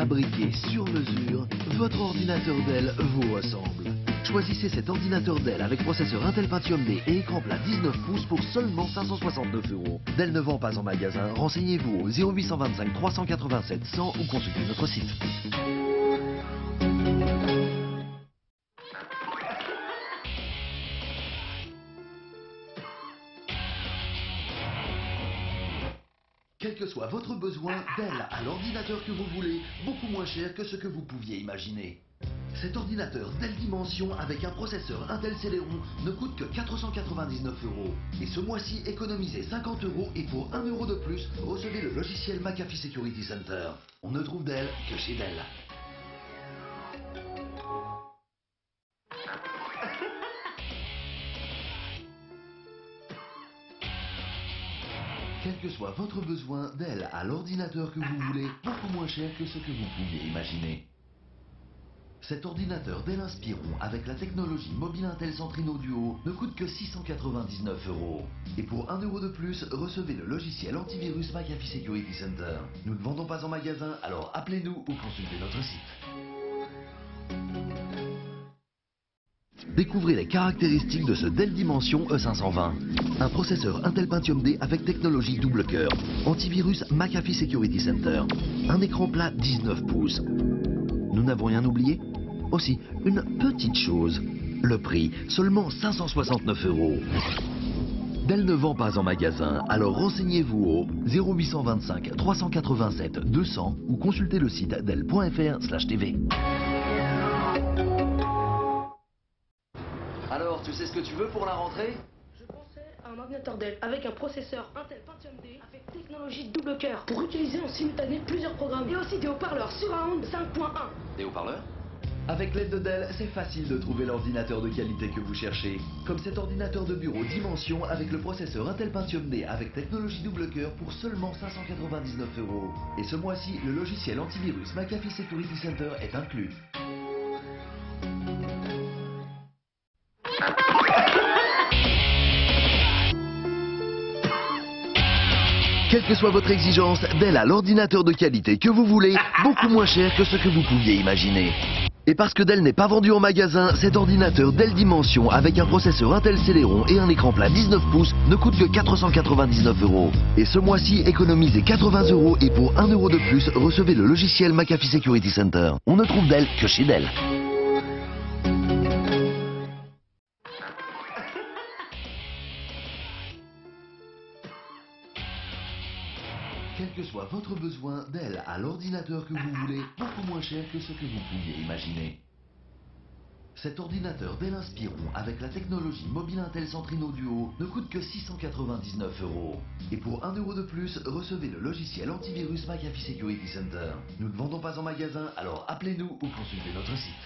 fabriqué sur mesure, votre ordinateur Dell vous ressemble. Choisissez cet ordinateur Dell avec processeur Intel Pentium D et écran plat 19 pouces pour seulement 569 €. Dell ne vend pas en magasin. Renseignez-vous au 0825 387 100 ou consultez notre site. Quel que soit votre besoin, Dell a l'ordinateur que vous voulez, beaucoup moins cher que ce que vous pouviez imaginer. Cet ordinateur Dell Dimension avec un processeur Intel Celeron ne coûte que 499 €. Et ce mois-ci, économisez 50 € et pour 1 € de plus, recevez le logiciel McAfee Security Center. On ne trouve Dell que chez Dell. Quel que soit votre besoin, Dell a l'ordinateur que vous voulez, beaucoup moins cher que ce que vous pouviez imaginer. Cet ordinateur Dell Inspiron avec la technologie mobile Intel Centrino Duo ne coûte que 699 €. Et pour 1 € de plus, recevez le logiciel antivirus McAfee Security Center. Nous ne vendons pas en magasin, alors appelez-nous ou consultez notre site. Découvrez les caractéristiques de ce Dell Dimension E520. Un processeur Intel Pentium D avec technologie double cœur. Antivirus McAfee Security Center. Un écran plat 19 pouces. Nous n'avons rien oublié? Aussi, une petite chose. Le prix, seulement 569 €. Dell ne vend pas en magasin, alors renseignez-vous au 0825 387 200 ou consultez le site dell.fr/tv. Alors, tu sais ce que tu veux pour la rentrée? Je pensais à un ordinateur Dell avec un processeur Intel Pentium D avec technologie double cœur pour utiliser en simultané plusieurs programmes et aussi des haut-parleurs Surround 5.1. Des haut-parleurs? Avec l'aide de Dell, c'est facile de trouver l'ordinateur de qualité que vous cherchez. Comme cet ordinateur de bureau Dimension avec le processeur Intel Pentium D avec technologie double cœur pour seulement 599 €. Et ce mois-ci, le logiciel antivirus McAfee Security Center est inclus. Quelle que soit votre exigence, Dell a l'ordinateur de qualité que vous voulez, beaucoup moins cher que ce que vous pouviez imaginer. Et parce que Dell n'est pas vendu en magasin, cet ordinateur Dell Dimension avec un processeur Intel Celeron et un écran plat 19 pouces ne coûte que 499 €. Et ce mois-ci, économisez 80 € et pour 1 € de plus, recevez le logiciel McAfee Security Center. On ne trouve Dell que chez Dell. Quel que soit votre besoin, Dell a l'ordinateur que vous voulez, beaucoup moins cher que ce que vous pouviez imaginer. Cet ordinateur Dell Inspiron avec la technologie mobile Intel Centrino Duo ne coûte que 699 €. Et pour 1 € de plus, recevez le logiciel antivirus McAfee Security Center. Nous ne vendons pas en magasin, alors appelez-nous ou consultez notre site.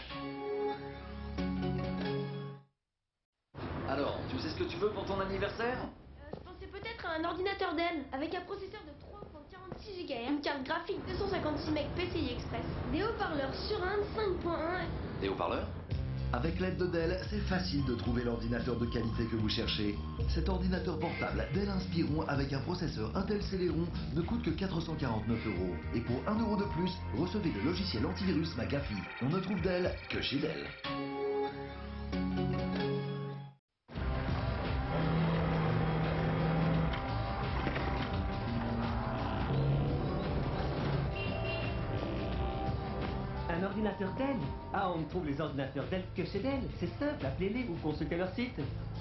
Alors, tu sais ce que tu veux pour ton anniversaire? Je pensais peut-être à un ordinateur Dell avec un processeur de 3.46 GHz, une carte graphique 256 MB PCI Express, des haut-parleurs Surround 5.1. Des haut-parleurs? Avec l'aide de Dell, c'est facile de trouver l'ordinateur de qualité que vous cherchez. Cet ordinateur portable Dell Inspiron avec un processeur Intel Celeron ne coûte que 449 €. Et pour 1 € de plus, recevez le logiciel antivirus McAfee. On ne trouve Dell que chez Dell. Un ordinateur Dell? Ah, on ne trouve les ordinateurs Dell que chez Dell. C'est simple, appelez-les ou consultez leur site.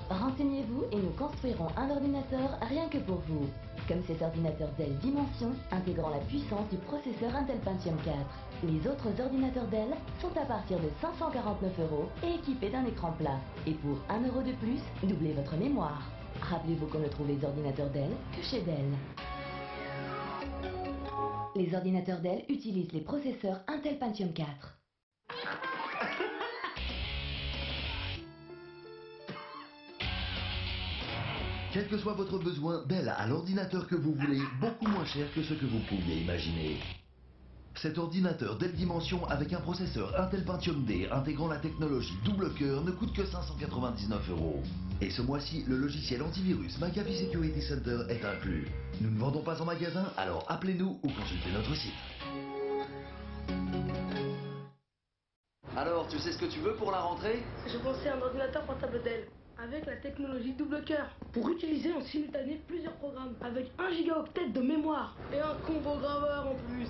Renseignez-vous et nous construirons un ordinateur rien que pour vous. Comme cet ordinateur Dell Dimension, intégrant la puissance du processeur Intel Pentium 4. Les autres ordinateurs Dell sont à partir de 549 € et équipés d'un écran plat. Et pour 1 € de plus, doublez votre mémoire. Rappelez-vous qu'on ne trouve les ordinateurs Dell que chez Dell. Les ordinateurs Dell utilisent les processeurs Intel Pentium 4. Quel que soit votre besoin, Dell a l'ordinateur que vous voulez, beaucoup moins cher que ce que vous pouviez imaginer. Cet ordinateur Dell Dimension avec un processeur Intel Pentium D intégrant la technologie double cœur ne coûte que 599 €. Et ce mois-ci, le logiciel antivirus McAfee Security Center est inclus. Nous ne vendons pas en magasin, alors appelez-nous ou consultez notre site. Alors, tu sais ce que tu veux pour la rentrée? Je pensais à un ordinateur portable Dell avec la technologie double cœur pour utiliser en simultané plusieurs programmes avec 1 gigaoctet de mémoire et un combo graveur en plus.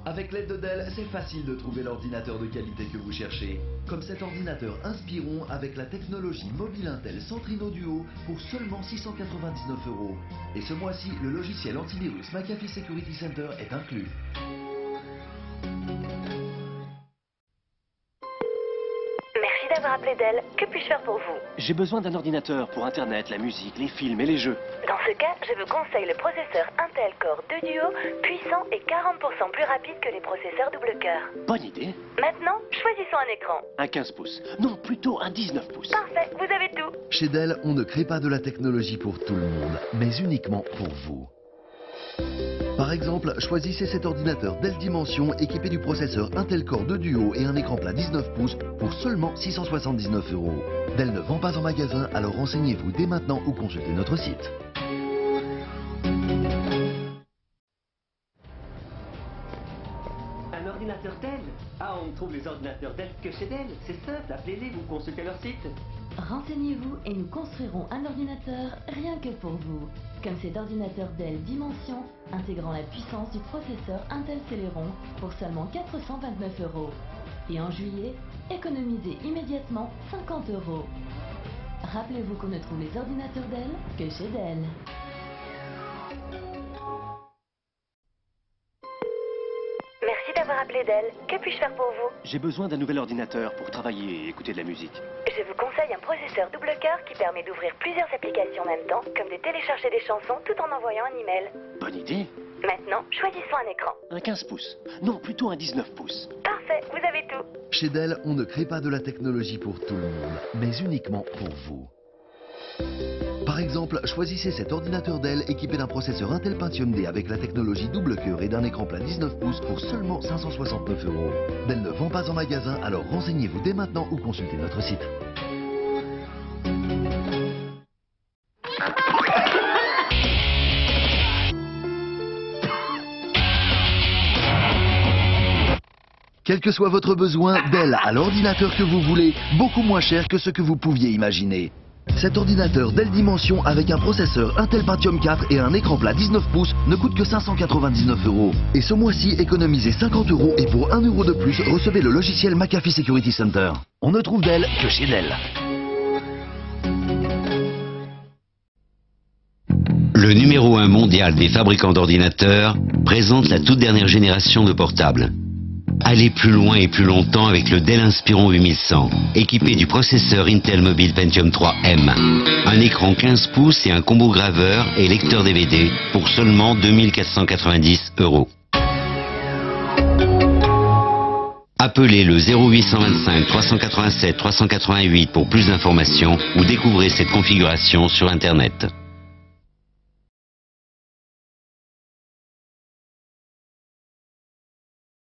Avec l'aide de Dell, c'est facile de trouver l'ordinateur de qualité que vous cherchez. Comme cet ordinateur Inspiron avec la technologie mobile Intel Centrino Duo pour seulement 699 €. Et ce mois-ci, le logiciel antivirus McAfee Security Center est inclus. Merci d'avoir appelé Dell. Que puis-je faire pour vous? J'ai besoin d'un ordinateur pour Internet, la musique, les films et les jeux. Dans ce cas, je vous conseille le processeur Intel Core 2 Duo, puissant et 40% plus rapide que les processeurs double cœur. Bonne idée. Maintenant, choisissons un écran. Un 15 pouces. Non, plutôt un 19 pouces. Parfait, vous avez tout. Chez Dell, on ne crée pas de la technologie pour tout le monde, mais uniquement pour vous. Par exemple, choisissez cet ordinateur Dell Dimension équipé du processeur Intel Core 2 Duo et un écran plat 19 pouces pour seulement 679 €. Dell ne vend pas en magasin, alors renseignez-vous dès maintenant ou consultez notre site. Un ordinateur Dell? Ah, on trouve les ordinateurs Dell que chez Dell. C'est simple, appelez-les, vous consultez leur site. Renseignez-vous et nous construirons un ordinateur rien que pour vous. Comme cet ordinateur Dell Dimension, intégrant la puissance du processeur Intel Celeron pour seulement 429 €. Et en juillet, économisez immédiatement 50 €. Rappelez-vous qu'on ne trouve les ordinateurs Dell que chez Dell. Merci d'avoir appelé Dell. Que puis-je faire pour vous? J'ai besoin d'un nouvel ordinateur pour travailler et écouter de la musique. Je vous conseille un processeur double cœur qui permet d'ouvrir plusieurs applications en même temps, comme de télécharger des chansons tout en envoyant un email. Bonne idée. Maintenant, choisissons un écran. Un 15 pouces. Non, plutôt un 19 pouces. Parfait, vous avez tout. Chez Dell, on ne crée pas de la technologie pour tout le monde, mais uniquement pour vous. Par exemple, choisissez cet ordinateur Dell équipé d'un processeur Intel Pentium D avec la technologie double cœur et d'un écran plat 19 pouces pour seulement 569 €. Dell ne vend pas en magasin, alors renseignez-vous dès maintenant ou consultez notre site. Quel que soit votre besoin, Dell a l'ordinateur que vous voulez, beaucoup moins cher que ce que vous pouviez imaginer. Cet ordinateur Dell Dimension avec un processeur Intel Pentium 4 et un écran plat 19 pouces ne coûte que 599 €. Et ce mois-ci, économisez 50 € et pour 1 € de plus, recevez le logiciel McAfee Security Center. On ne trouve Dell que chez Dell. Le numéro 1 mondial des fabricants d'ordinateurs présente la toute dernière génération de portables. Allez plus loin et plus longtemps avec le Dell Inspiron 8100, équipé du processeur Intel Mobile Pentium 3M. Un écran 15 pouces et un combo graveur et lecteur DVD pour seulement 2490 €. Appelez le 0825 387 388 pour plus d'informations ou découvrez cette configuration sur Internet.